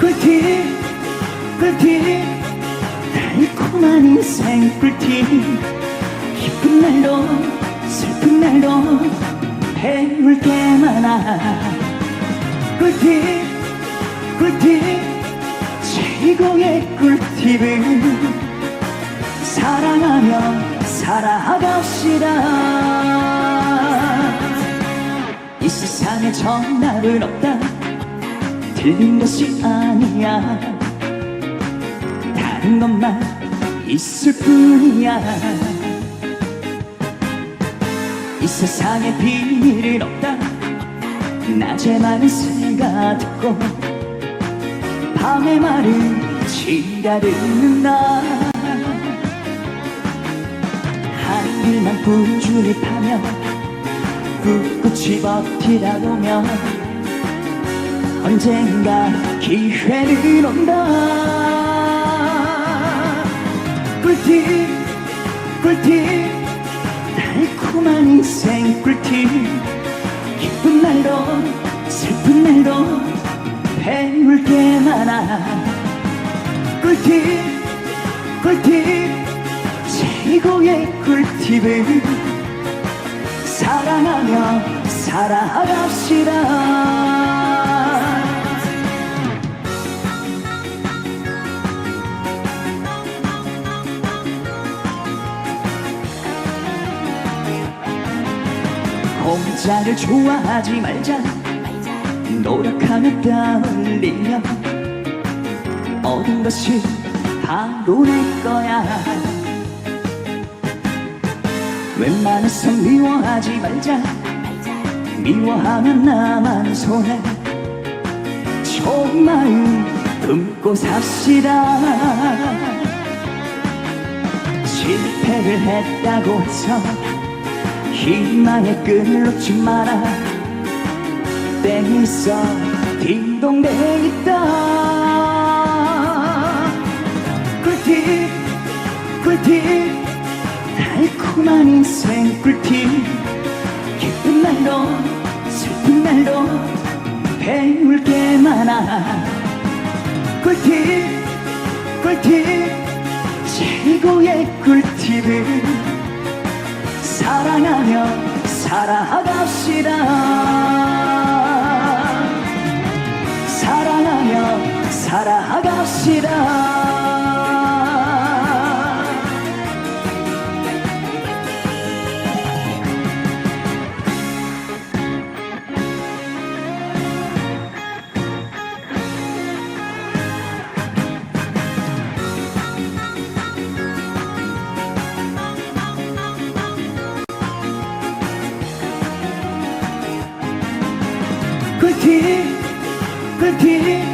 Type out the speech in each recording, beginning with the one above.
꿀팁 꿀팁 달콤한 인생 꿀팁 기쁜 날도 슬픈 날도 배울 게 많아 꿀팁 꿀팁 최고의 꿀팁은 사랑하며 살아갑시다. 이 세상에 정답은 없다. 틀린 것이 아니야. 다른 것만 있을 뿐이야. 이 세상에 비밀은 없다. 낮에 많은 새가 듣고 밤에 말을 지가 듣는다. 하늘만 꾸준히 파며 꿋꿋이 버티다 보면 언젠가 기회는 온다. 꿀팁 꿀팁 달콤한 인생 꿀팁 기쁜 날도 슬픈 날도 배울 게 많아 꿀팁 꿀팁 최고의 꿀팁은 사랑하며 살아갑시다. 공짜를 좋아하지 말자. 노력하며 땀 흘리며 얻은 것이 바로 내 거야. 웬만해서 미워하지 말자. 미워하면 나만 손해. 좋은 마음 품고 삽시다. 실패를 했다고 해서 희망의 끈을 놓지 마라. 땡이 있어 딩동댕 있다. 꿀팁 꿀팁 달콤한 인생 꿀팁 기쁜 날도 슬픈 날도 배울 게 많아 꿀팁 꿀팁 최고의 꿀팁은 사랑하며 살아갑시다. 사랑하며 살아갑시다. 꿀팁 꿀팁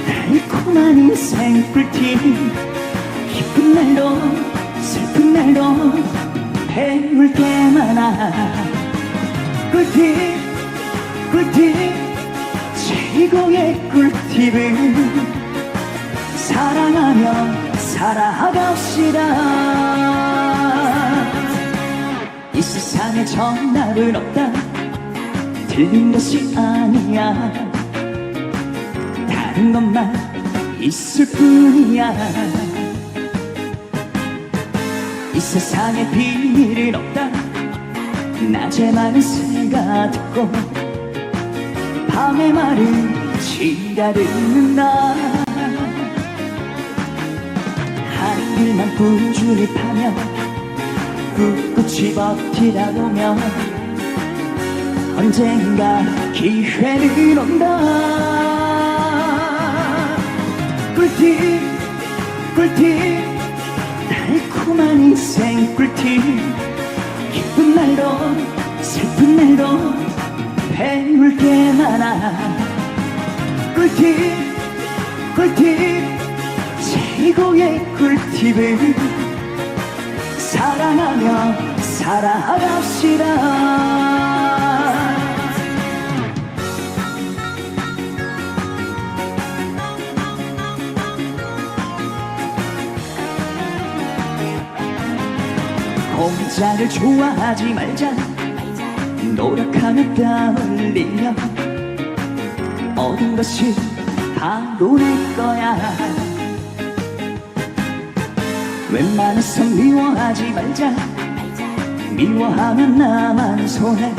달콤한 인생 꿀팁 기쁜 날도 슬픈 날도 배울 게 많아 꿀팁 꿀팁 최고의 꿀팁은 사랑하며 살아갑시다. 이 세상에 정답은 없다. 틀린 것이 아니야. 다른 것만 있을 뿐이야. 이 세상에 비밀은 없다. 낮에 많은 새가 듣고 밤에 말을 지가 듣는다. 하늘만 꾸준히 파며 꿋꿋이 버티다 보면 언젠가 기회는 온다. 꿀팁 꿀팁 달콤한 인생 꿀팁 기쁜 날도 슬픈 날도 배울 게 많아 꿀팁 꿀팁 최고의 꿀팁은 사랑하며 살아갑시다. 공짜를 좋아하지 말자. 노력하며 땀 흘리며 얻은 것이 바로 내 거야. 웬만해서 미워하지 말자. 미워하면 나만 손해.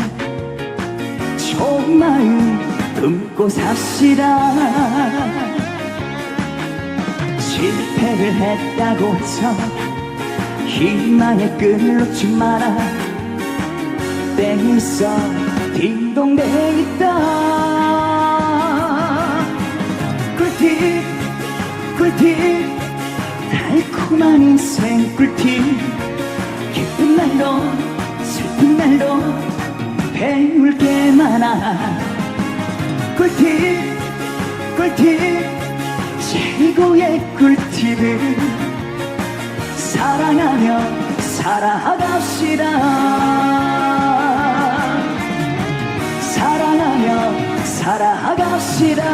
좋은 마음 품고 삽시다. 실패를 했다고 해서 희망의 끈을 놓지 마라. 땡 있어 딩동댕 있다. 꿀팁 꿀팁 달콤한 인생 꿀팁. 기쁜 날도 슬픈 날도 배울 게 많아. 꿀팁 꿀팁 최고의 꿀팁을 사랑하며 살아갑시다. 사랑하며 살아갑시다.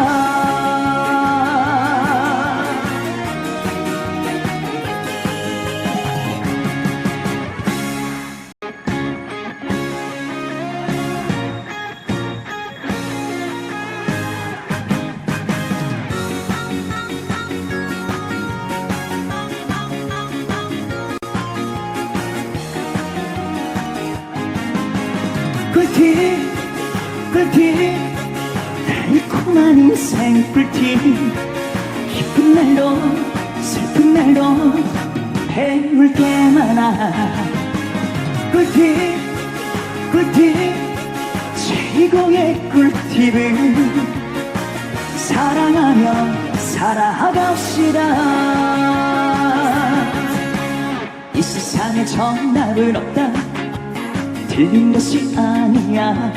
꿀팁 꿀팁 달콤한 인생 꿀팁. 기쁜 날도 슬픈 날도 배울 게 많아. 꿀팁 꿀팁 최고의 꿀팁을 사랑하며 살아갑시다. 이 세상에 정답은 없다. 틀린 것이 아니야.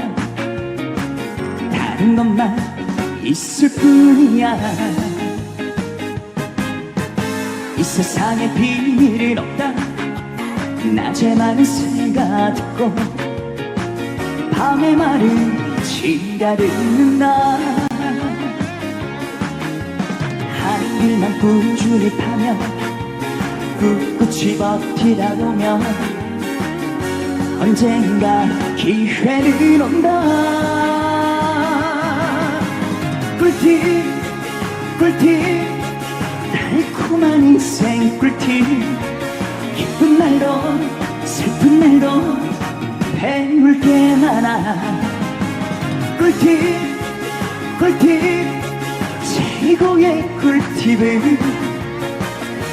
다른 것만 있을 뿐이야. 이 세상에 비밀은 없다. 낮에 말은 새가 듣고 밤에 말은 쥐가 듣는다. 하는 일만 꾸준히 파며 꿋꿋이 버티다 보면 언젠가 기회는 온다. 꿀팁 꿀팁 달콤한 인생 꿀팁. 기쁜 날도 슬픈 날도 배울 게 많아. 꿀팁 꿀팁 최고의 꿀팁을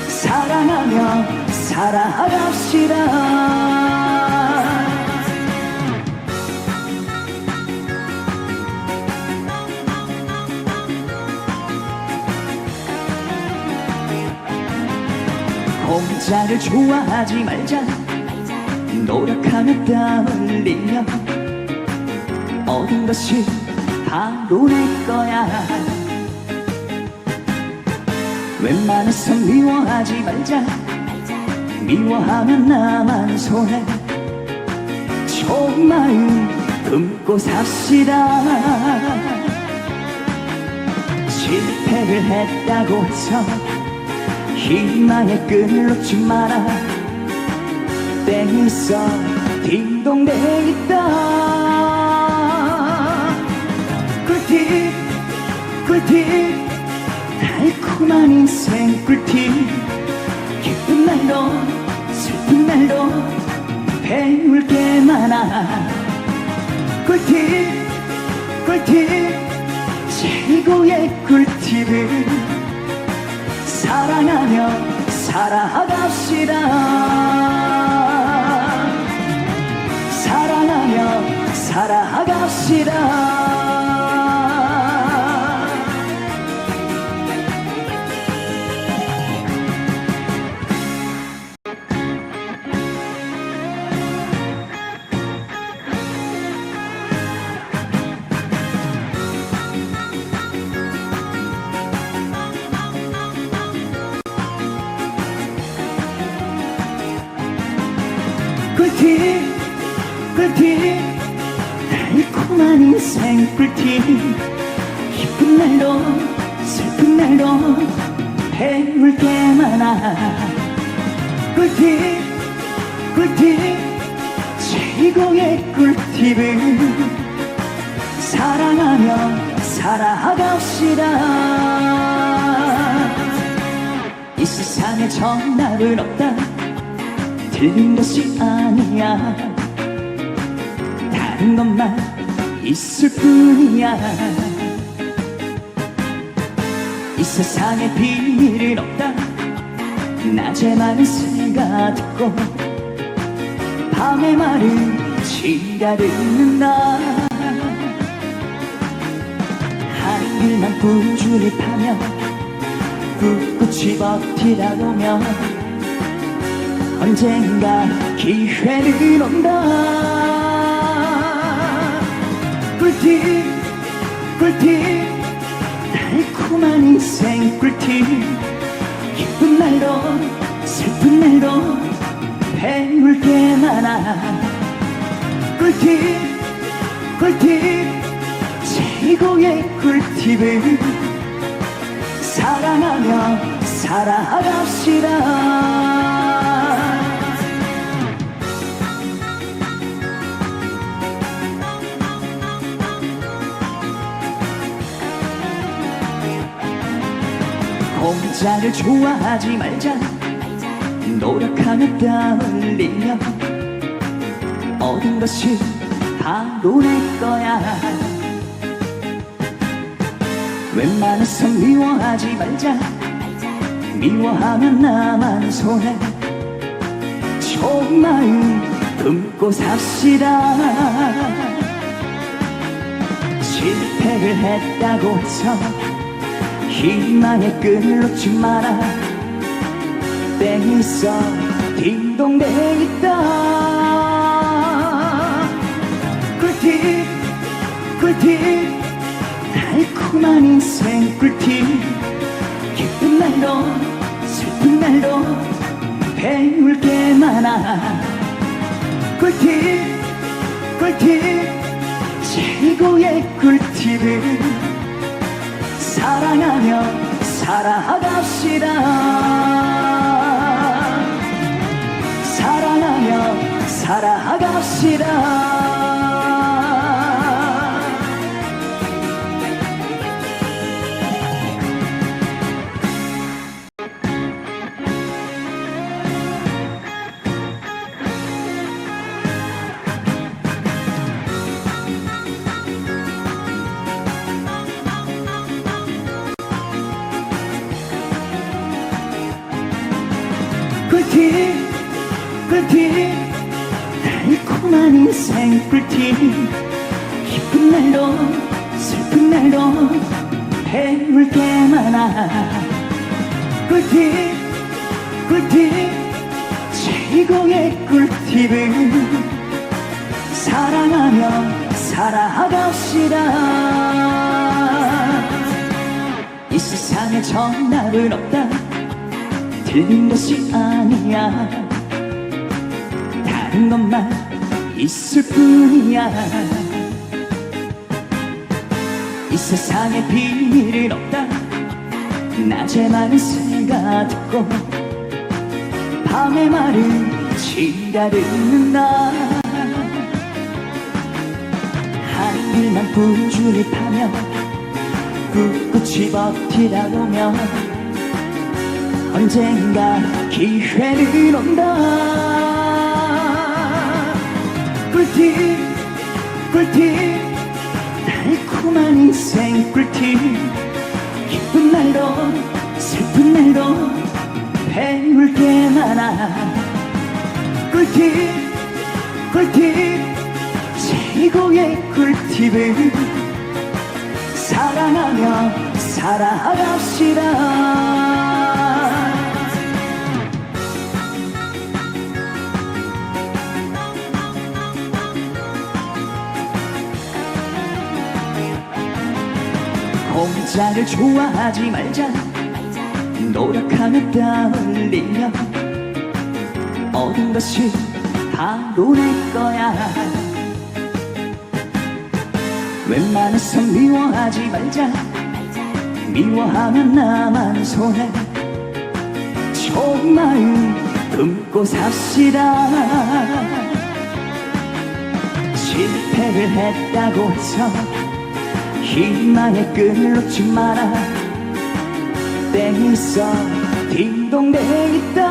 사랑하며 살아갑시다. 공짜를 좋아하지 말자. 노력하며 땀 흘리며 얻은 것이 바로 내 거야. 웬만해서 미워하지 말자. 미워하면 나만 손해. 좋은 마음 품고 삽시다. 실패를 했다고 해서 희망의 끈을 놓지 마라. 땡 있어 딩동댕 있다. 꿀팁 꿀팁 달콤한 인생 꿀팁. 기쁜 날도 슬픈 날도 배울 게 많아. 꿀팁 꿀팁 최고의 꿀팁을 사랑하며 살아갑시다. 사랑하며 살아갑시다. 꿀팁 꿀팁 달콤한 인생 꿀팁. 기쁜 날도 슬픈 날도 배울 게 많아. 꿀팁 꿀팁 최고의 꿀팁을 사랑하며 살아갑시다. 이 세상에 정답은 없다. 틀린 것이 아니야. 다른 것만 있을 뿐이야. 이 세상에 비밀은 없다. 낮에 말은 새가 듣고 밤에 말은 쥐가 듣는다. 하늘만 꾸준히 파며 꿋꿋이 버티다 보면 언젠가 기회는 온다. 꿀팁 꿀팁 달콤한 인생 꿀팁. 기쁜 날도 슬픈 날도 배울 게 많아. 꿀팁 꿀팁 최고의 꿀팁을 사랑하며 살아갑시다. 공짜를 좋아하지 말자. 노력하며 떠올리며 얻은 것이 바로 내 거야. 웬만해서 미워하지 말자. 미워하면 나만 손해. 좋은 마음 품고 삽시다. 실패를 했다고 해서 희망의 끈을 놓지 마라. 땡 있어 딩동댕 있다. 꿀팁 꿀팁 달콤한 인생 꿀팁. 기쁜 날도 슬픈 날도 배울 게 많아. 꿀팁 꿀팁 최고의 꿀팁을 사랑하며 살아갑시다. 사랑하며 살아갑시다. 꿀팁 꿀팁 달콤한 인생 꿀팁. 기쁜 날도 슬픈 날도 배울 게 많아. 꿀팁 꿀팁 최고의 꿀팁을 사랑하며 살아갑시다. 이 세상에 정답은 없다. 틀린 것이 아니야. 다른 것만 있을 뿐이야. 이 세상에 비밀은 없다. 낮에 말은 새가 듣고 밤에 말은 쥐가 듣는다. 하늘만 꾸준히 파며 꿋꿋이 버티다 보면 언젠가 기회는 온다. 꿀팁 꿀팁 달콤한 인생 꿀팁. 기쁜 날도 슬픈 날도 배울 게 많아. 꿀팁 꿀팁 최고의 꿀팁을 사랑하며 살아갑시다. 공짜를 좋아하지 말자. 노력하며 떠올리며 얻은 것이 바로 내 거야. 웬만해서 미워하지 말자. 미워하면 나만 손해. 좋은 마음 품고 삽시다. 실패를 했다고 해서 희망의 끈을 놓지 마라. 땡 있어 딩동댕이 땅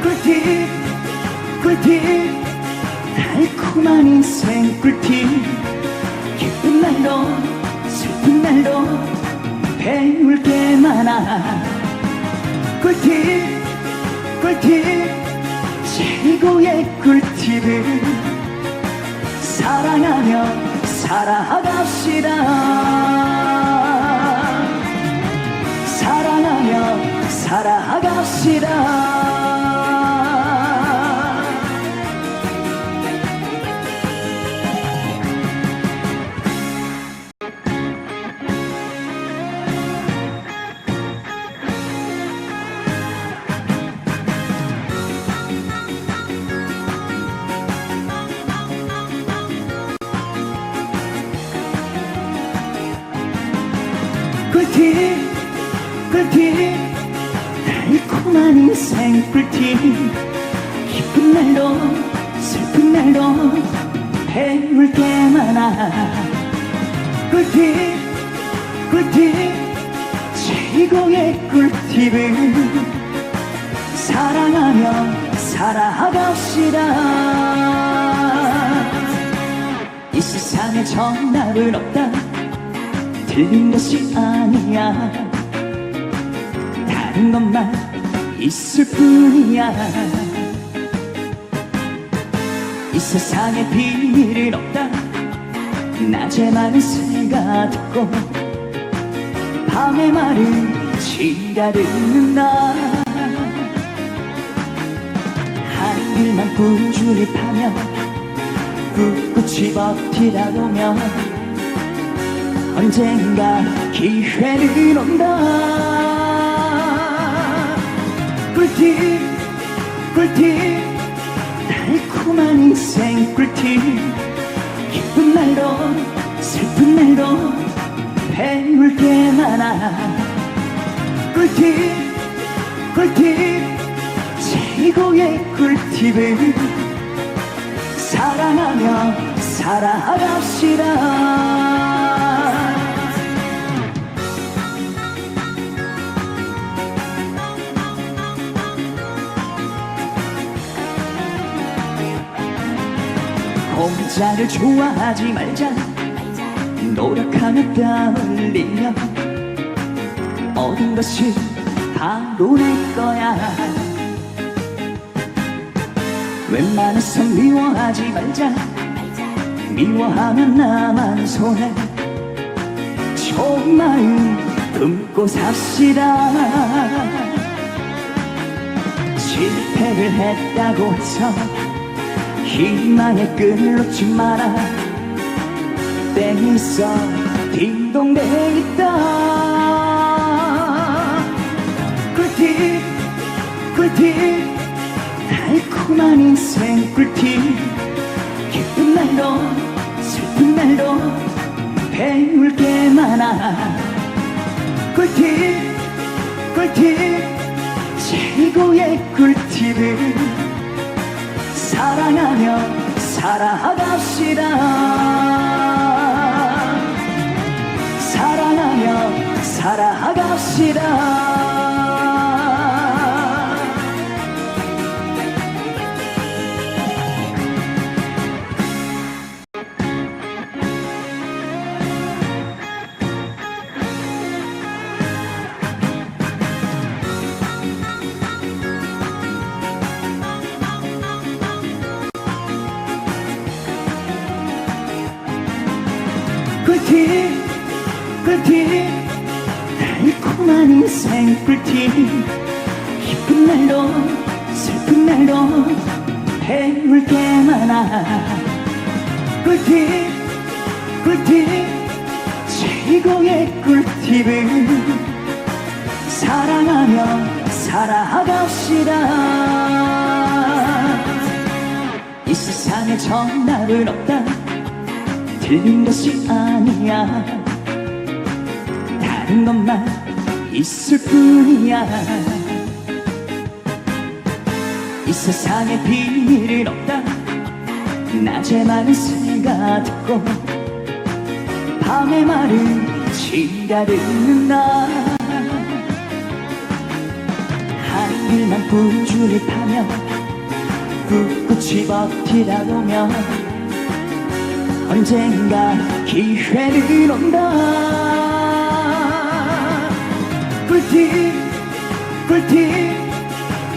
꿀팁 꿀팁 달콤한 인생 꿀팁 기쁜 날도 슬픈 날도 배울 게 많아 꿀팁 꿀팁 최고의 꿀팁을 사랑하며 살아갑시다 사랑하며 살아갑시다 꿀팁 꿀팁 달콤한 인생 꿀팁 기쁜 날도 슬픈 날도 배울 게 많아 꿀팁 꿀팁 최고의 꿀팁을 사랑하며 살아갑시다 이 세상에 정답은 없다 틀린 것이 아니야 다른 것만 있을 뿐이야 이 세상에 비밀은 없다 낮에 말은 새가 듣고 밤에 말은 쥐가 듣는다 하는 일만 꾸준히 파며 꿋꿋이 버티다 보면 언젠가 기회는 온다 꿀팁 꿀팁 달콤한 인생 꿀팁 기쁜 날도 슬픈 날도 배울 게 많아 꿀팁 꿀팁 최고의 꿀팁을 사랑하며 살아갑시다 공짜를 좋아하지 말자 노력하며 땀 흘리며 얻은 것이 바로 내 거야 웬만해서 미워하지 말자 미워하면 나만 손해 좋은 마음 품고 삽시다 실패를 했다고 해서 희망의 끈을 놓지 마라 땡이 있어 딩동댕이 땅 꿀팁 꿀팁 달콤한 인생 꿀팁 기쁜 날도 슬픈 날도 배울 게 많아 꿀팁 꿀팁 최고의 꿀팁을 사랑하며 살아갑시다 사랑하며 살아갑시다 꿀팁 꿀팁 달콤한 인생 꿀팁 기쁜 날도 슬픈 날도 배울 게 많아 꿀팁 꿀팁 최고의 꿀팁을 사랑하며 살아갑시다 이 세상에 정답은 없다 틀린 것이 아니야 다른 것만 있을 뿐이야 이 세상에 비밀은 없다 낮에 말은 새가 듣고 밤에 말은 쥐가 듣는다 길만 꾸준히 파며 꿋꿋이 버티다 보면 언젠가 기회는 온다. 꿀팁 꿀팁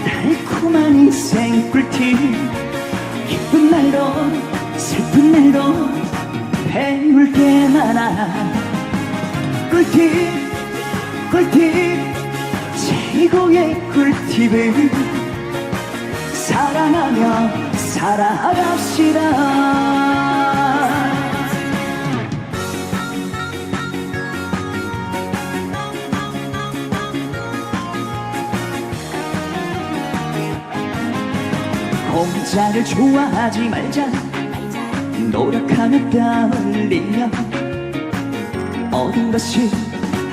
달콤한 인생 꿀팁. 기쁜 날도 슬픈 날도 배울 게 많아. 꿀팁 꿀팁 최고의 꿀팁을 사랑하며 살아갑시다. 공짜를 좋아하지 말자. 노력하며 땀 흘리며 얻은 것이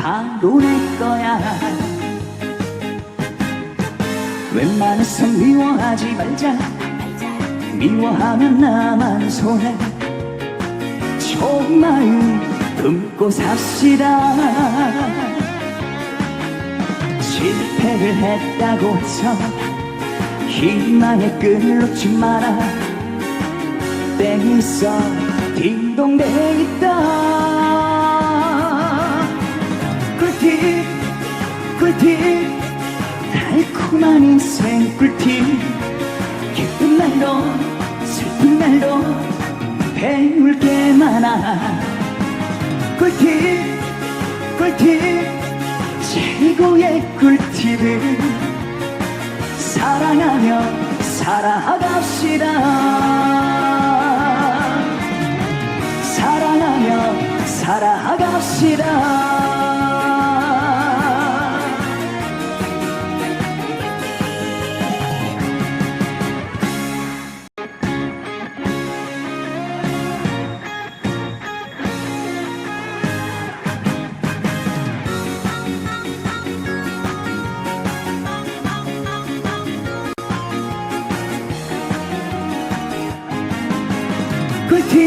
바로 내 거야. 웬만해서 미워하지 말자. 미워하면 나만 손해. 좋은 마음 품고 삽시다. 실패를 했다고 해서 희망의 끈을 놓지 마라. 땡 있어 딩동댕 있다. 꿀팁 꿀팁 달콤한 인생 꿀팁. 기쁜 날도 슬픈 날도 배울 게 많아. 꿀팁 꿀팁 최고의 꿀팁을 사랑하며 살아갑시다. 사랑하며 살아갑시다. 꿀팁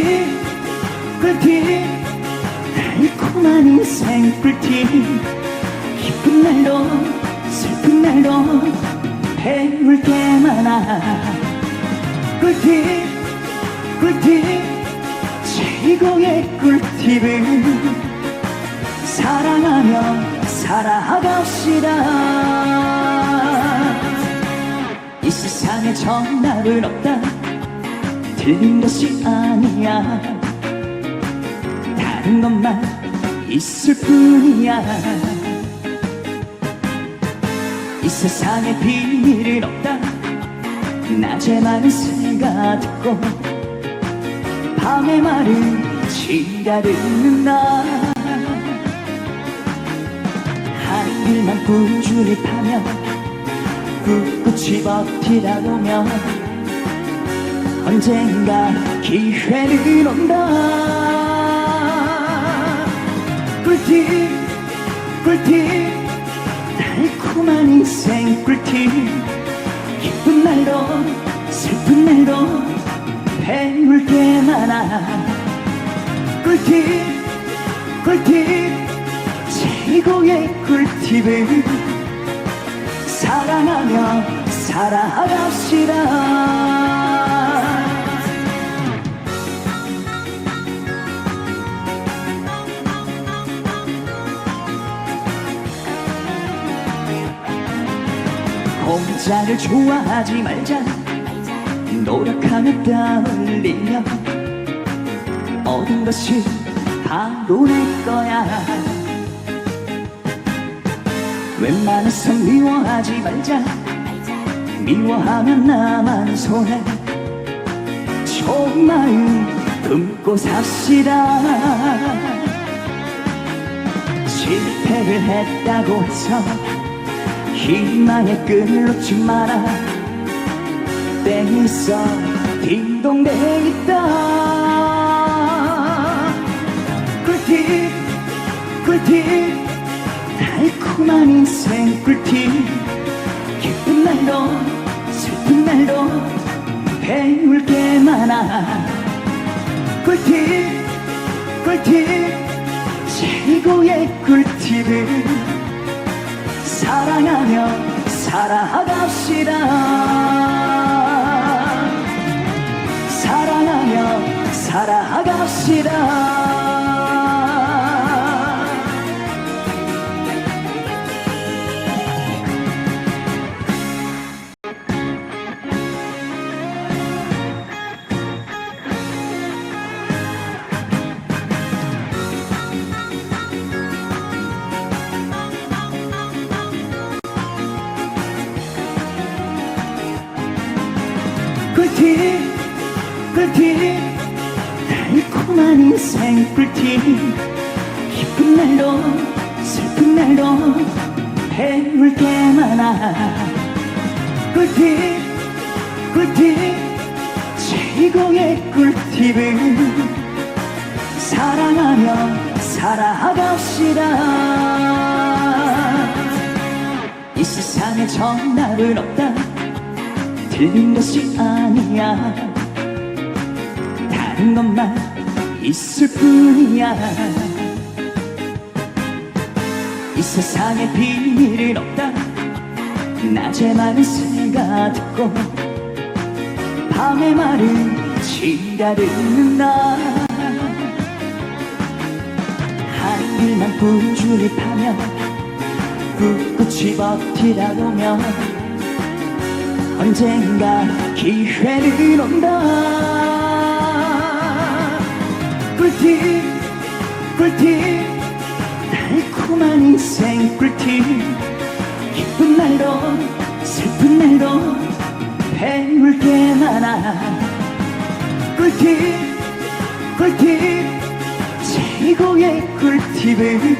꿀팁 달콤한 인생 꿀팁. 기쁜 날도 슬픈 날도 배울 게 많아. 꿀팁 꿀팁 최고의 꿀팁을 사랑하며 살아갑시다. 이 세상에 정답은 없다. 틀린 것이 아니야. 다른 것만 있을 뿐이야. 이 세상에 비밀은 없다. 낮에 많은 새가 듣고 밤에 말을 지가 듣는다. 한 길만 꾸준히 파며 꿋꿋이 버티다 보면 언젠가 기회는 온다. 꿀팁 꿀팁 달콤한 인생 꿀팁. 기쁜 날도 슬픈 날도 배울 게 많아. 꿀팁 꿀팁 최고의 꿀팁을 사랑하며 살아갑시다. 공짜를 좋아하지 말자. 노력하며 땀 흘리며 얻은 것이 바로 내 거야. 웬만해서 미워하지 말자. 미워하면 나만 손해. 좋은 마음 품고 삽시다. 실패를 했다고 해서 희망의 끈을 놓지 마라. 땡 있어 딩동댕 있다. 꿀팁 꿀팁 달콤한 인생 꿀팁. 기쁜 날도 슬픈 날도 배울 게 많아. 꿀팁 꿀팁 최고의 꿀팁을 사랑하며 살아갑시다. 사랑하며 살아갑시다. 꿀팁 꿀팁 달콤한 인생 꿀팁 기쁜 날도 슬픈 날도 배울 게 많아. 꿀팁 꿀팁 최고의 꿀팁은 사랑하며 살아갑시다. 이 세상에 정답은 없다. 틀린 것이 아니야. 다른 것만 있을 뿐이야. 이 세상에 비밀은 없다. 낮에 말은 새가 듣고 밤에 말은 쥐가 듣는다. 한 길만 꾸준히 파며 꿋꿋이 버티다 보면 언젠가 기회는 온다. 꿀팁 꿀팁 달콤한 인생 꿀팁 기쁜 날도 슬픈 날도 배울 게 많아. 꿀팁 꿀팁 최고의 꿀팁은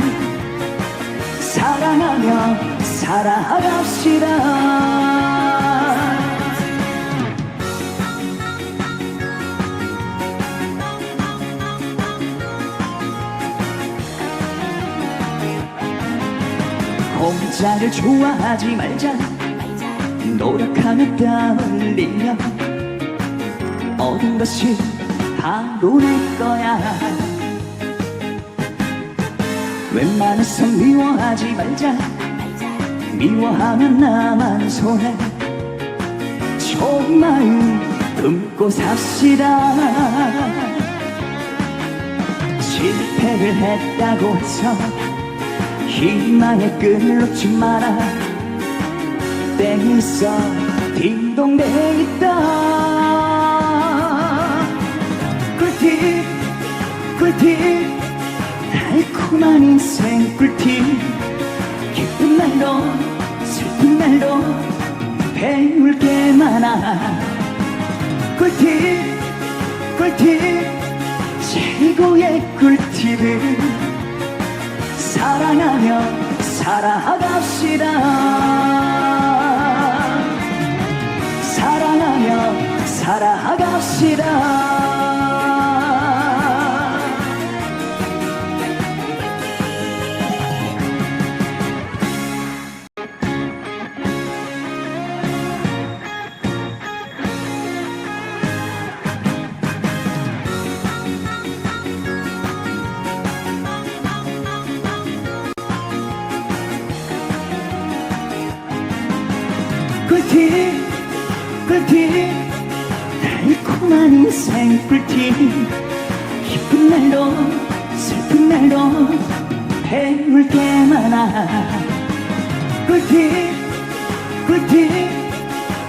사랑하며 살아갑시다. 공짜를 좋아하지 말자. 노력하며 땀 흘리며 얻은 것이 바로 내 거야. 웬만해서 미워하지 말자. 미워하면 나만 손해. 좋은 마음 품고 삽시다. 실패를 했다고 해서 희망의 끈을 놓지 마라. 땡이 있어 딩동댕 있다. 꿀팁 꿀팁 달콤한 인생 꿀팁 기쁜 날도 슬픈 날도 배울 게 많아. 꿀팁 꿀팁 최고의 꿀팁은 사랑하며 살아갑시다. 사랑하며 살아갑시다. 꿀팁 꿀팁 달콤한 인생 꿀팁 기쁜 날도 슬픈 날도 배울 게 많아. 꿀팁 꿀팁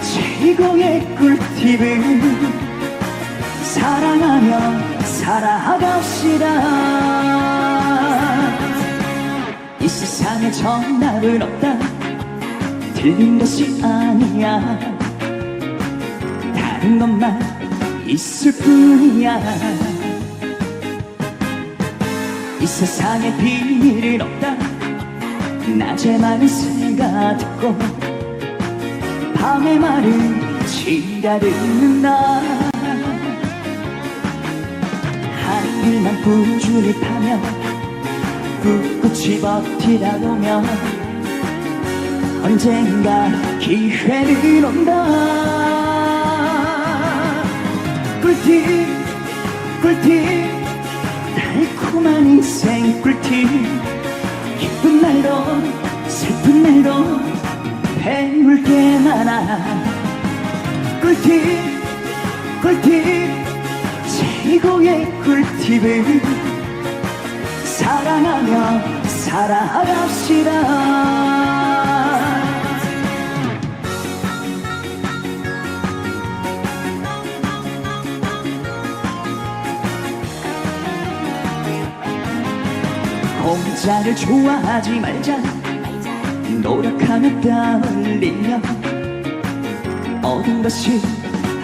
최고의 꿀팁은 사랑하며 살아갑시다. 이 세상에 정답은 없다. 틀린 것이 아니야. 다른 것만 있을 뿐이야. 이 세상에 비밀은 없다. 낮에 말은 새가 듣고 밤에 말은 쥐가 듣는다. 한 길만 꾸준히 파며 꿋꿋이 버티다 보면 언젠가 기회는 온다. 꿀팁 꿀팁 달콤한 인생 꿀팁 기쁜 날도 슬픈 날도 배울 게 많아. 꿀팁 꿀팁 최고의 꿀팁을 사랑하며 살아갑시다. 공짜를 좋아하지 말자. 노력하며 땀 흘리며 얻은 것이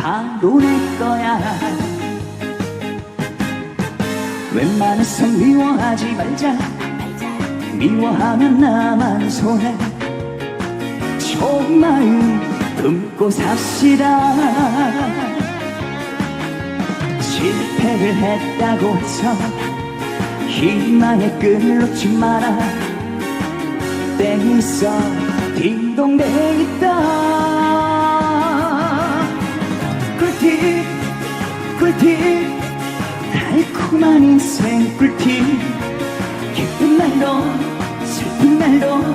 바로 내 거야. 웬만해서 미워하지 말자. 미워하면 나만 손해. 좋은 마음 품고 삽시다. 실패를 했다고 해서 희망의 끈을 놓지 마라. 땡 있어 딩동댕 있다. 꿀팁 꿀팁 달콤한 인생 꿀팁. 기쁜 날도 슬픈 날도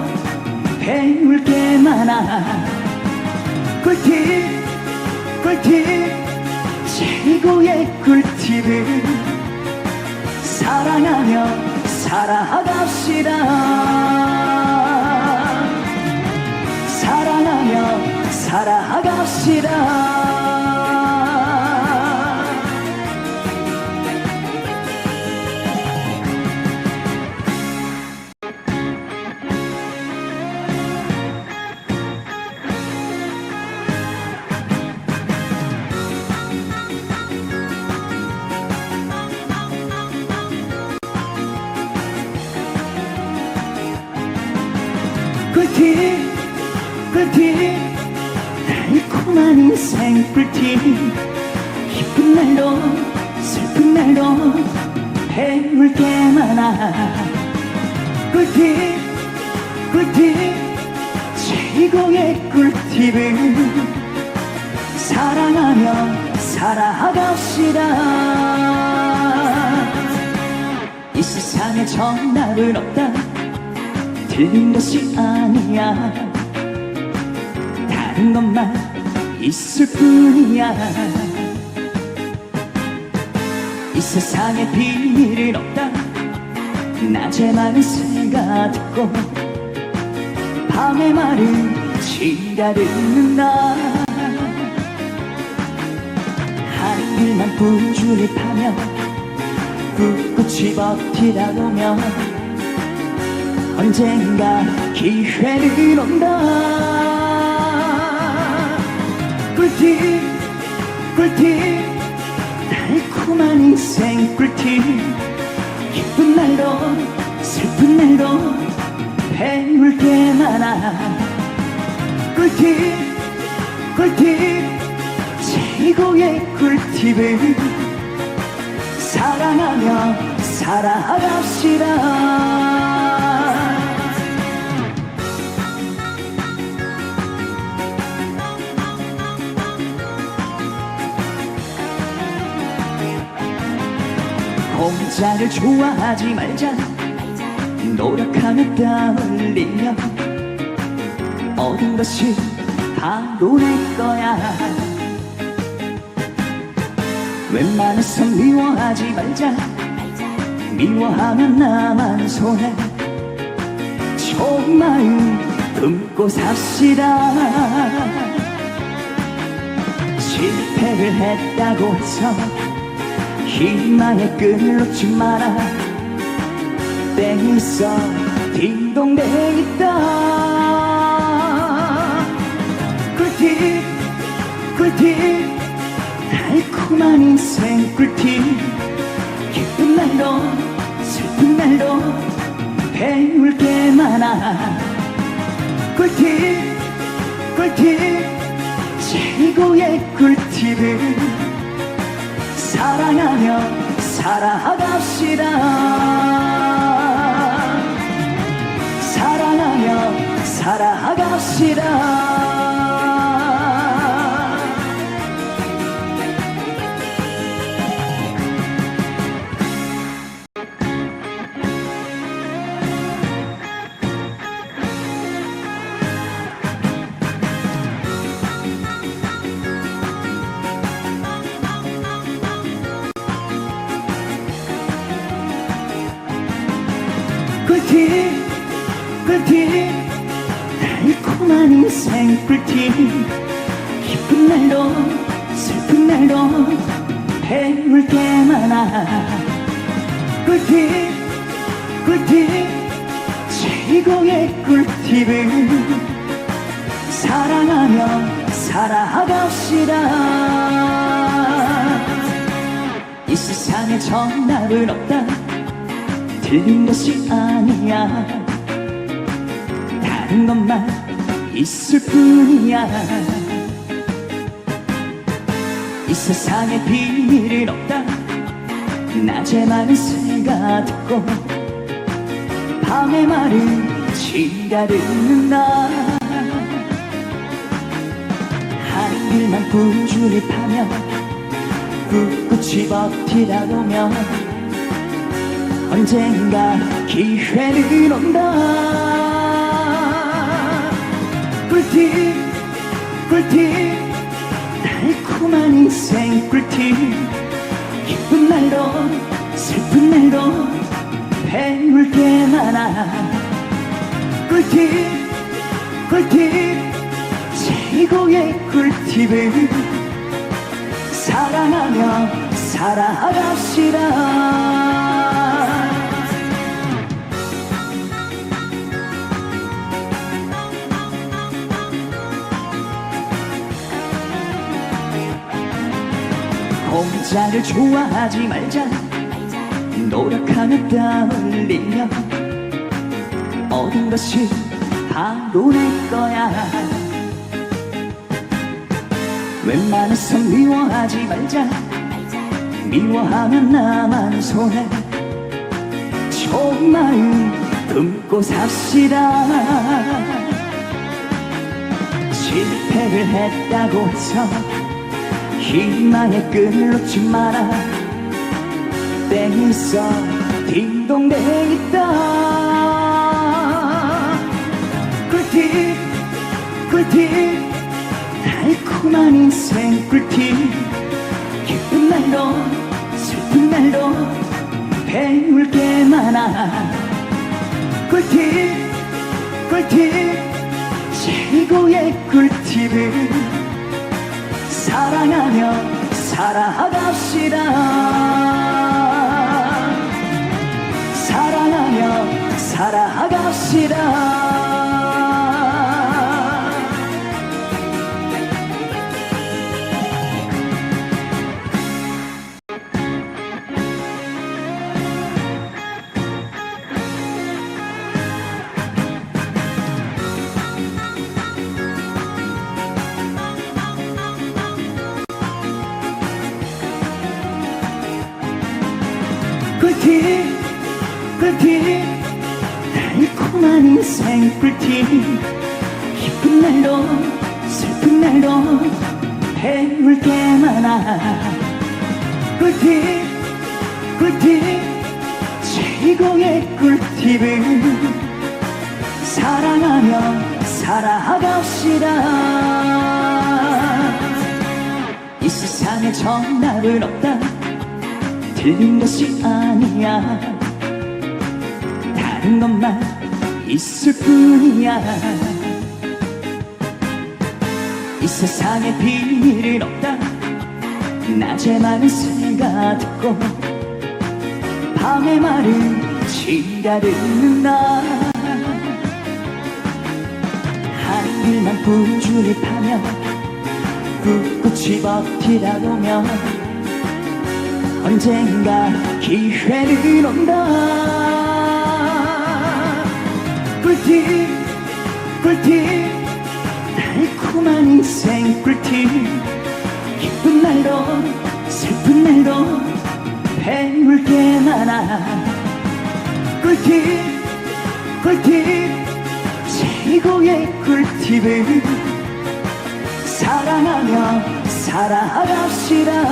배울 게 많아. 꿀팁 꿀팁 최고의 꿀팁을 사랑하며 살아갑시다. 사랑하며 살아갑시다. 꿀팁 꿀팁 달콤한 인생 꿀팁. 기쁜 날도 슬픈 날도 배울 게 많아. 꿀팁 꿀팁 최고의 꿀팁을 사랑하며 살아갑시다. 이 세상에 정답은 없다. 틀린 것이 아니야. 다른 것만 있을 뿐이야. 이 세상에 비밀은 없다. 낮에 말은 새가 듣고 밤에 말은 지가 듣는다. 하늘만 꾸준히 파며 꿋꿋이 버티다 보면 언젠가 기회는 온다. 꿀팁 꿀팁 달콤한 인생 꿀팁. 기쁜 날도 슬픈 날도 배울 게 많아. 꿀팁 꿀팁 최고의 꿀팁을 사랑하며 살아갑시다. 공짜를 좋아하지 말자. 노력하며 땀 흘리며 얻은 것이 바로 내 거야. 웬만해서 미워하지 말자. 미워하면 나만 손해. 좋은 마음 품고 삽시다. 실패를 했다고 해서 희망의 끈을 놓지 마라. 땡 있어 딩동댕 있다. 꿀팁 꿀팁 달콤한 인생 꿀팁. 기쁜 날도 슬픈 날도 배울 게 많아. 꿀팁 꿀팁 최고의 꿀팁을 사랑하며 살아갑시다. 사랑하며 살아갑시다. 꿀팁 꿀팁 달콤한 인생 꿀팁 기쁜 날도 슬픈 날도 배울 게 많아 꿀팁 꿀팁 최고의 꿀팁은 사랑하며 살아갑시다 이 세상에 정답은 없다 틀린 것이 아니야 다른 것만 있을 뿐이야 이 세상에 비밀은 없다 낮에 말은 새가 듣고 밤에 말은 쥐가 듣는다 하는 일만 꾸준히 파며 꿋꿋이 버티다 보면 언젠가 기회는 온다 꿀팁 꿀팁 달콤한 인생 꿀팁 기쁜 날도 슬픈 날도 배울 게 많아 꿀팁 꿀팁 최고의 꿀팁은 사랑하며 살아갑시다 공짜를 좋아하지 말자 노력하며 땀 흘리며 얻은 것이 바로 내 거야 웬만해서 미워하지 말자 미워하면 나만 손해 좋은 마음 품고 삽시다 실패를 했다고 해서 희망의 끈을 놓지 마라 땡이 있어 딩동댕 있다 꿀팁 꿀팁 달콤한 인생 꿀팁 기쁜 날도 슬픈 날도 배울 게 많아 꿀팁 꿀팁 최고의 꿀팁은 사랑하며 살아갑시다 사랑하며 살아갑시다 꿀팁 꿀팁 달콤한 인생 꿀팁 기쁜 날도 슬픈 날도 배울 게 많아 꿀팁 꿀팁 최고의 꿀팁은 사랑하며 살아갑시다 이 세상에 정답은 없다 틀린 것이 아니야 다른 것만 있을 뿐이야 이 세상에 비밀은 없다 낮에 말은 새가 듣고 밤에 말은 쥐가 듣는다 하는 일만 꾸준히 파며 꿋꿋이 버티다 보면 언젠가 기회는 온다 꿀팁 꿀팁 달콤한 인생 꿀팁 기쁜 날도 슬픈 날도 배울 게 많아 꿀팁 꿀팁 최고의 꿀팁은 사랑하며 살아갑시다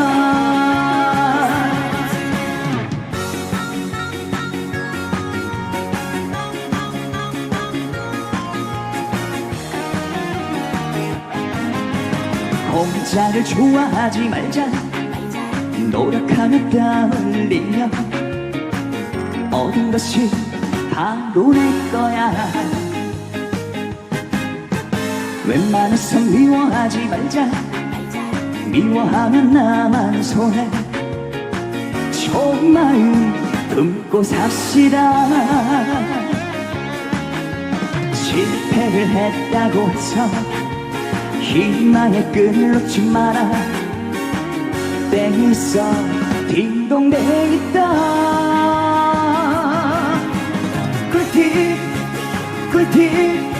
공짜를 좋아하지 말자 노력하며 땀 흘리며 얻은 것이 바로 내 거야. 웬만해서 미워하지 말자. 미워하면 나만 손해. 좋은 마음 품고 삽시다. 실패를 했다고 해서 희망의 끈을 놓지 마라. 땡 있어 딩동댕 있다. 꿀팁 꿀팁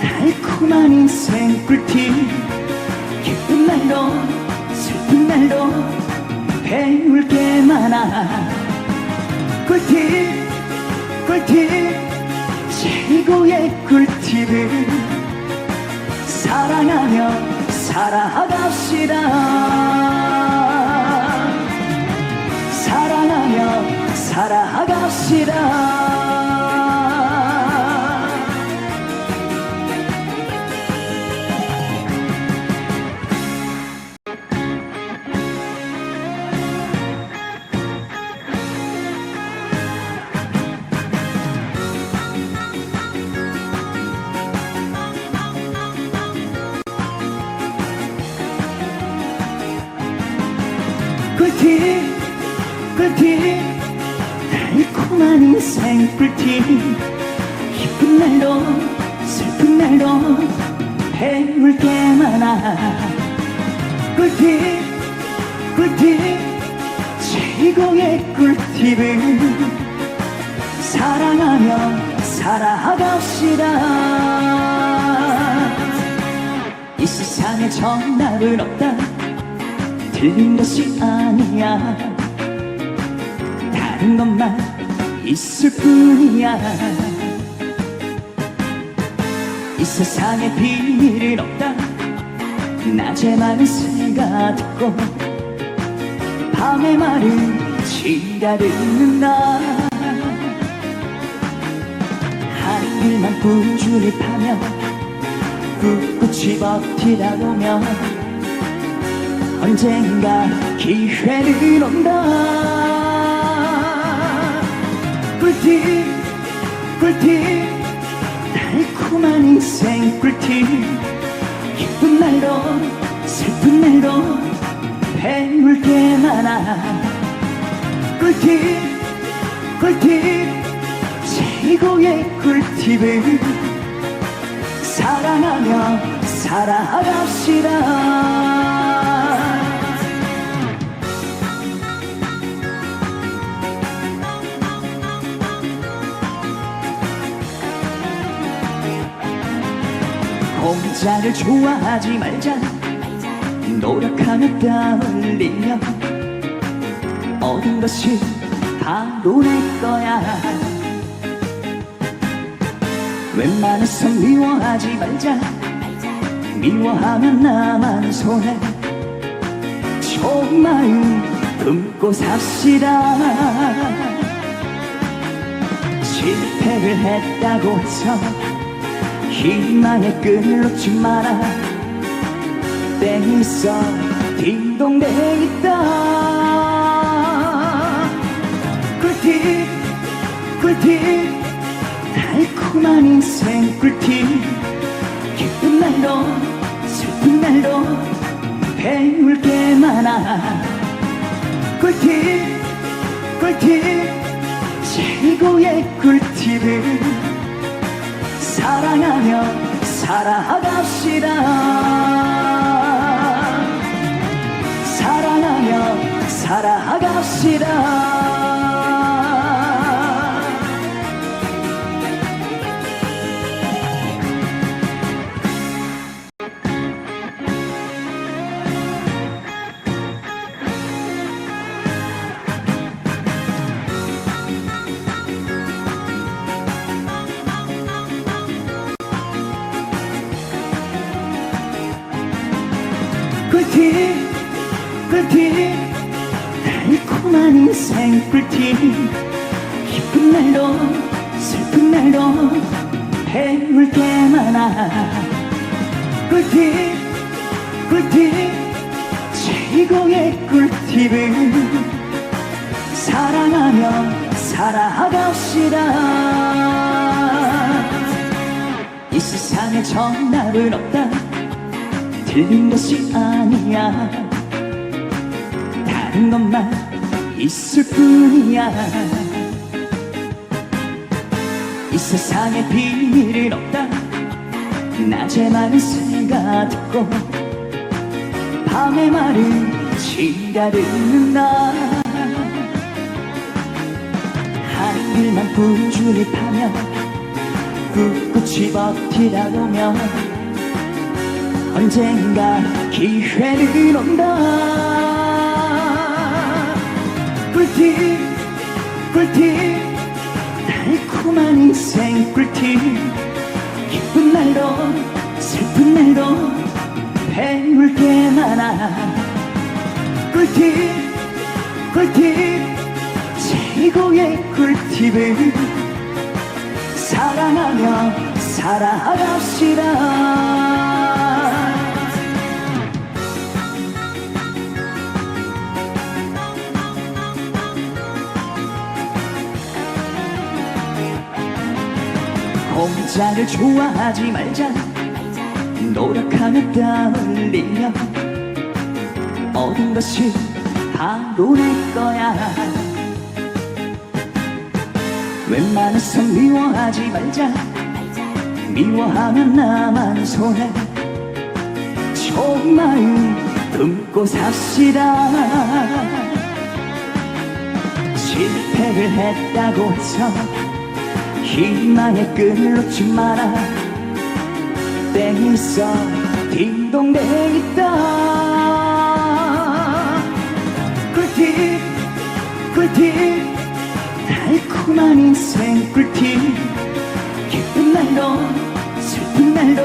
달콤한 인생 꿀팁. 기쁜 날도 슬픈 날도 배울 게 많아. 꿀팁 꿀팁 최고의 꿀팁을 사랑하며 살아갑시다. 사랑하며 살아갑시다. 꿀팁 꿀팁 달콤한 인생 꿀팁. 기쁜 날도 슬픈 날도 배울 게 많아. 꿀팁 꿀팁 최고의 꿀팁을 사랑하며 살아갑시다. 이 세상에 정답은 없다. 틀린 것이 아니야. 다른 것만 있을 뿐이야. 이 세상에 비밀은 없다. 낮에 말은 새가 듣고 밤에 말은 쥐가 듣는다. 하늘만 꾸준히 파며 꿋꿋이 버티다 보면 언젠가 기회는 온다. 꿀팁 꿀팁 달콤한 인생 꿀팁. 기쁜 날도 슬픈 날도 배울 게 많아. 꿀팁 꿀팁 최고의 꿀팁을 사랑하며 살아갑시다. 공짜를 좋아하지 말자. 노력하며 땀 흘리며 얻은 것이 바로 내 거야. 웬만해서 미워하지 말자. 미워하면 나만 손해. 좋은 마음 품고 삽시다. 실패를 했다고 해서 희망의 끈을 놓지 마라. 땡 있어 딩동댕 있다. 꿀팁 꿀팁 달콤한 인생 꿀팁. 기쁜 날도 슬픈 날도 배울 게 많아. 꿀팁 꿀팁 최고의 꿀팁을 사랑하며 살아갑시다. 사랑하며 살아갑시다. 꿀팁 꿀팁 달콤한 인생 꿀팁. 기쁜 날도 슬픈 날도 배울 게 많아. 꿀팁 꿀팁 최고의 꿀팁을 사랑하며 살아갑시다. 이 세상에 정답은 없다. 틀린 것이 아니야. 다른 것만 있을 뿐이야. 이 세상에 비밀은 없다. 낮에 말은 새가 듣고 밤에 말은 지가 듣는다. 하는 일만 꾸준히 파며 꿋꿋이 버티다 보면 언젠가 기회는 온다. 꿀팁 꿀팁 달콤한 인생 꿀팁. 기쁜 날도 슬픈 날도 배울 게 많아. 꿀팁 꿀팁 최고의 꿀팁을 사랑하며 살아갑시다. 공짜를 좋아하지 말자. 노력하며 땀 흘리며 얻은 것이 바로 내 거야. 웬만해서 미워하지 말자. 미워하면 나만 손해. 좋은 마음 품고 삽시다. 실패를 했다고 해서 희망의 끈을 놓지 마라. 땡이 있어 딩동댕 있다. 꿀팁 꿀팁 달콤한 인생 꿀팁. 기쁜 날도 슬픈 날도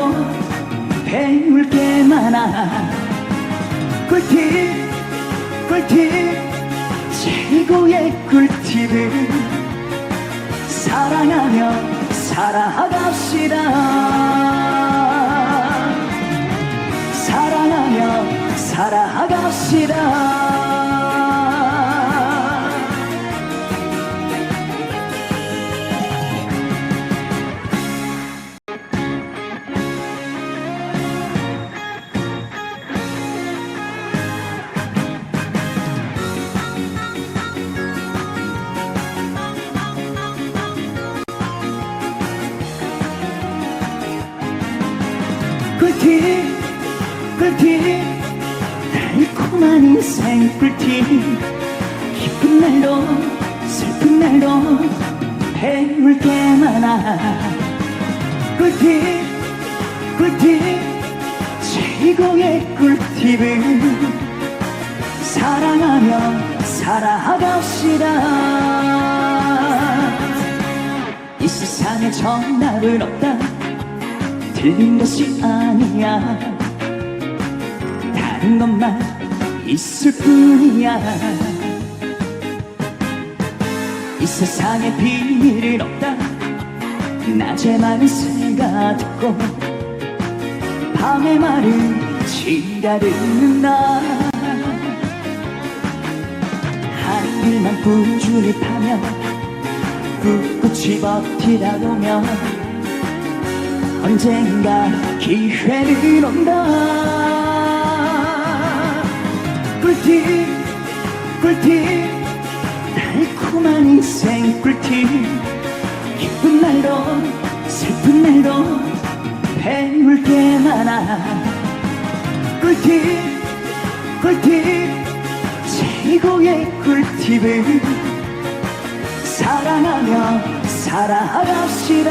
배울 게 많아. 꿀팁 꿀팁 최고의 꿀팁을 사랑하며 살아갑시다. 사랑하며 살아갑시다. 꿀팁 꿀팁 달콤한 인생 꿀팁. 기쁜 날도 슬픈 날도 배울 게 많아. 꿀팁 꿀팁 최고의 꿀팁을 사랑하며 살아갑시다. 이 세상에 정답은 없다. 틀린 것이 아니야. 다른 것만 있을 뿐이야. 이 세상에 비밀은 없다. 낮에 말은 새가 듣고 밤에 말은 지가 듣는다. 하는 일만 꾸준히 파며 꿋꿋이 버티다 보면 언젠가 기회는 온다. 꿀팁 꿀팁 달콤한 인생 꿀팁. 기쁜 날도 슬픈 날도 배울 게 많아. 꿀팁 꿀팁 최고의 꿀팁을 사랑하며 살아갑시다.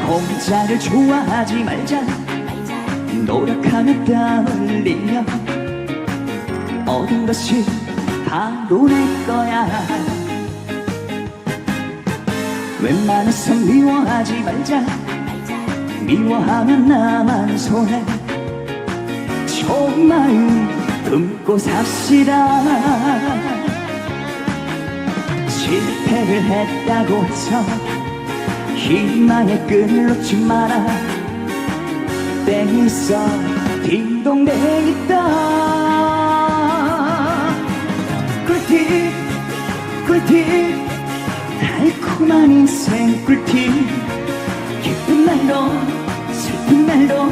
공짜를 좋아하지 말자. 노력하며 땀 흘리며 얻은 것이 바로 내 거야. 웬만해서 미워하지 말자. 미워하면 나만 손해. 좋은 마음 품고 삽시다. 실패를 했다고 해서 희망의 끈을 놓지 마라. 땡이 있어 딩동댕 있다. 꿀팁 꿀팁 달콤한 인생 꿀팁. 기쁜 날도 슬픈 날도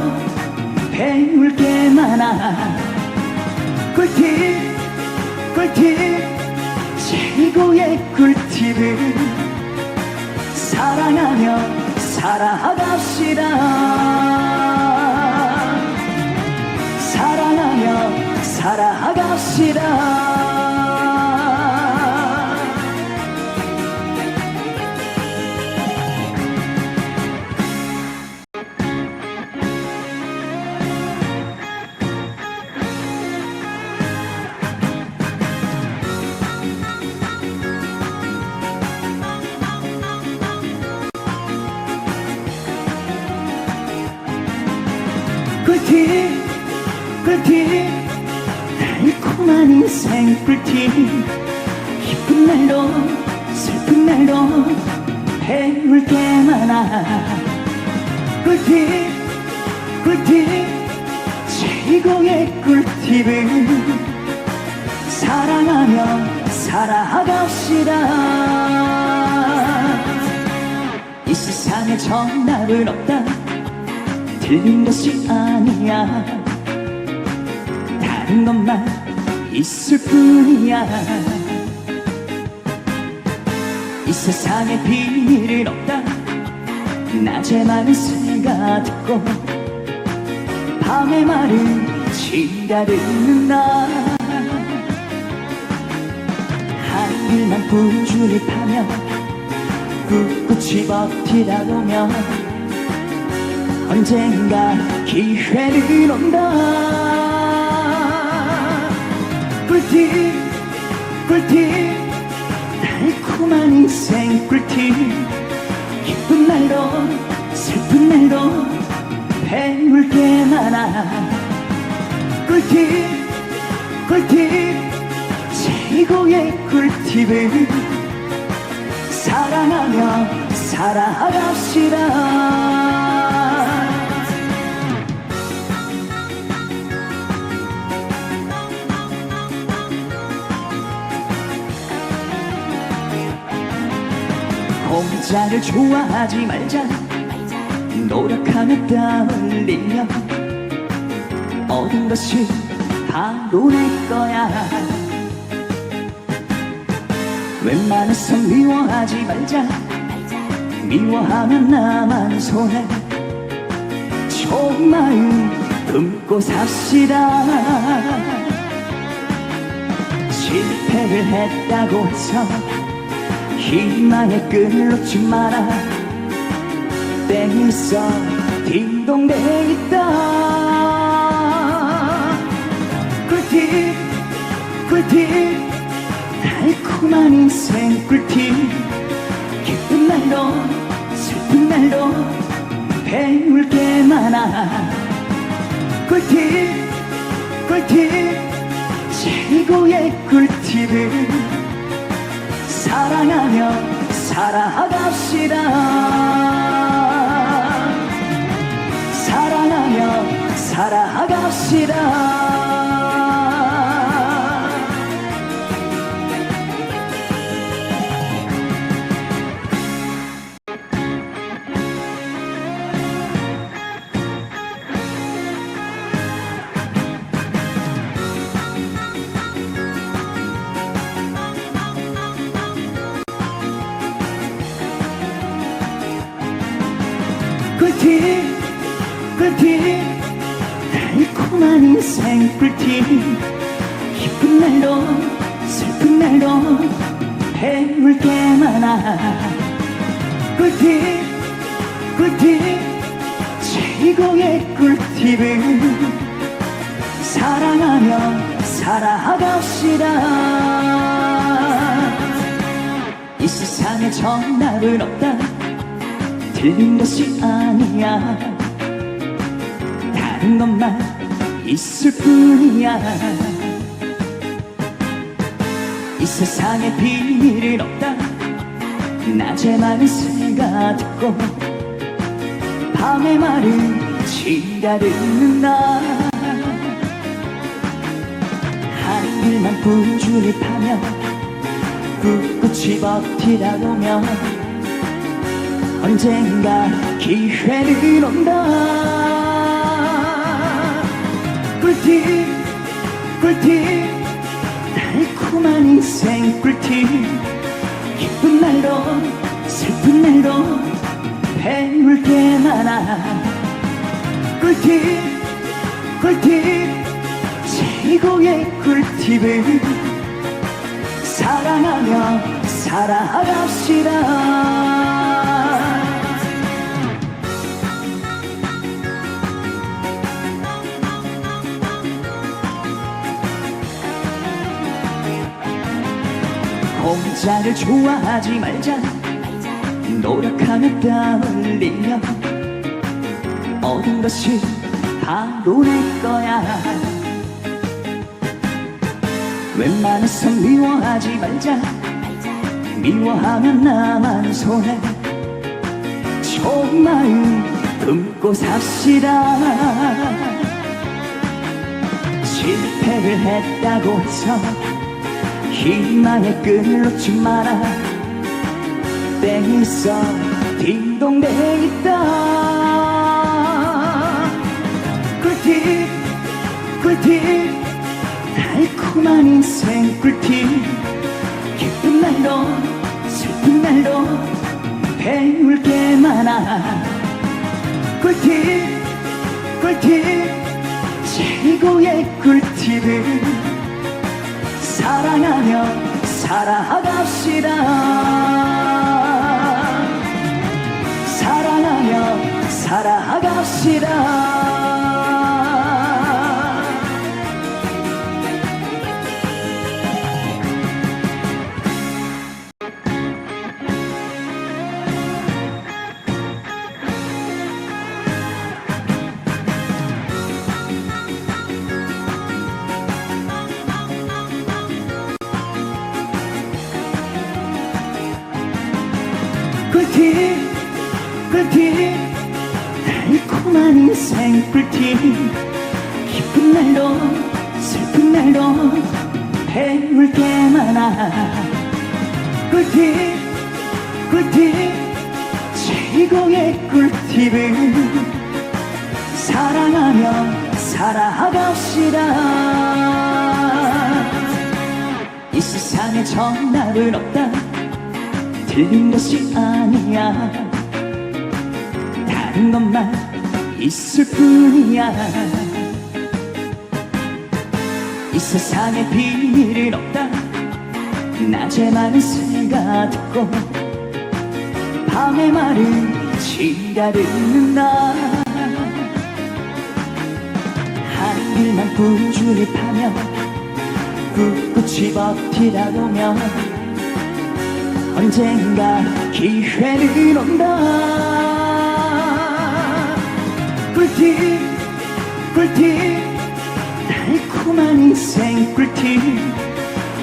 배울 게 많아. 꿀팁 꿀팁 최고의 꿀팁을 사랑하며 살아갑시다. 사랑하며 살아갑시다. 꿀팁 꿀팁 달콤한 인생 꿀팁. 기쁜 날도 슬픈 날도 배울 게 많아. 꿀팁 꿀팁 최고의 꿀팁을 사랑하며 살아갑시다. 이 세상에 정답은 없다. 틀린 것이 아니야. 다른 것만 있을 뿐이야. 이 세상에 비밀은 없다. 낮에 많은 새가 듣고 밤에 말을 지가듣는다. 하늘만 꾸준히 파며 꿋꿋이 버티다 보면 언젠가 기회는 온다. 꿀팁 꿀팁 달콤한 인생 꿀팁. 기쁜 날도 슬픈 날도 배울 게 많아. 꿀팁 꿀팁 최고의 꿀팁을 사랑하며 살아갑시다. 공짜를 좋아하지 말자. 노력하며 땀 흘리며 얻은 것이 바로 내 거야. 웬만해서 미워하지 말자. 미워하면 나만 손해. 좋은 마음 품고 삽시다. 실패를 했다고 해서 희망의 끈을 놓지 마라. 땡이 있어 딩동댕 있다. 꿀팁 꿀팁 달콤한 인생 꿀팁. 기쁜 날도 슬픈 날도 배울 게 많아. 꿀팁 꿀팁 최고의 꿀팁을 사랑하며 살아갑시다. 사랑하며 살아갑시다. 꿀팁 꿀팁 달콤한 인생 꿀팁. 기쁜 날도 슬픈 날도 배울 게 많아. 꿀팁 꿀팁 최고의 꿀팁을 사랑하며 살아갑시다. 이 세상에 정답은 없다. 틀린 것이 아니야. 다른 것만 있을 뿐이야. 이 세상에 비밀은 없다. 낮에 많은 새가 듣고 밤에 말을 지가 듣는다. 길만 꾸준히 파며 꿋꿋이 버티다 보면 언젠가 기회는 온다. 꿀팁 꿀팁 달콤한 인생 꿀팁. 기쁜 날도 슬픈 날도 배울 게 많아. 꿀팁 꿀팁 최고의 꿀팁을 사랑하며 살아갑시다. 공짜를 좋아하지 말자. 노력하며 땀 흘리며 얻은 것이 바로 내 거야. 웬만해서 미워하지 말자. 미워하면 나만 손해. 좋은 마음 품고 삽시다. 실패를 했다고 해서 희망의 끈을 놓지 마라. 땡 있어 딩동댕 있다. 꿀팁 꿀팁 달콤한 인생 꿀팁. 기쁜 날도 슬픈 날도 배울 게 많아. 꿀팁 꿀팁 최고의 꿀팁을 사랑하며 살아갑시다. 사랑하며 살아갑시다. 꿀팁 꿀팁 달콤한 인생 꿀팁. 기쁜 날도 슬픈 날도 배울 게 많아. 꿀팁 꿀팁 최고의 꿀팁을 사랑하며 살아갑시다. 이 세상에 정답은 없다. 틀린 것이 아니야. 다른 것만 있을 뿐이야. 이 세상에 비밀은 없다. 낮에 많은 새가 듣고 밤에 말은 지가 듣는다. 한 길만 꾸준히 파며 꿋꿋이 버티다 보면 언젠가 기회는 온다. 꿀팁 꿀팁 달콤한 인생 꿀팁.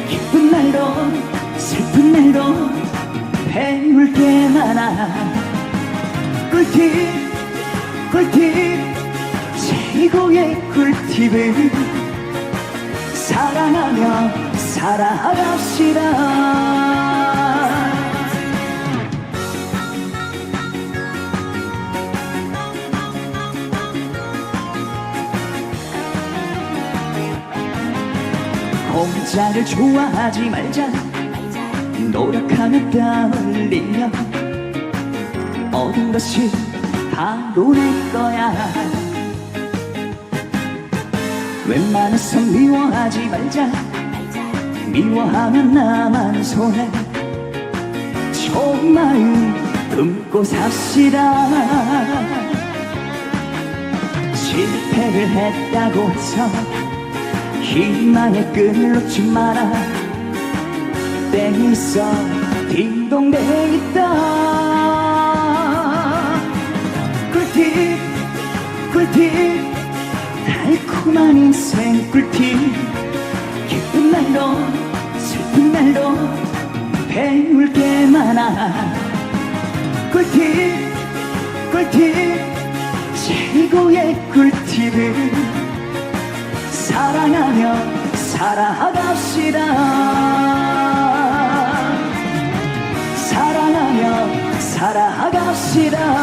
기쁜 날도 슬픈 날도 배울 게 많아. 꿀팁 꿀팁 최고의 꿀팁을 사랑하며 살아갑시다. 공짜를 좋아하지 말자. 노력하며 땀 흘리며 얻은 것이 바로 내 거야. 웬만해서 미워하지 말자. 미워하면 나만 손해. 좋은 마음 품고 삽시다. 실패를 했다고 해서 희망의 끈을 놓지 마라. 땡 있어 딩동댕 있다. 꿀팁 꿀팁 달콤한 인생 꿀팁. 기쁜 날도 슬픈 날도 배울 게 많아. 꿀팁 꿀팁 최고의 꿀팁을 사랑하며 살아갑시다. 사랑하며 살아갑시다.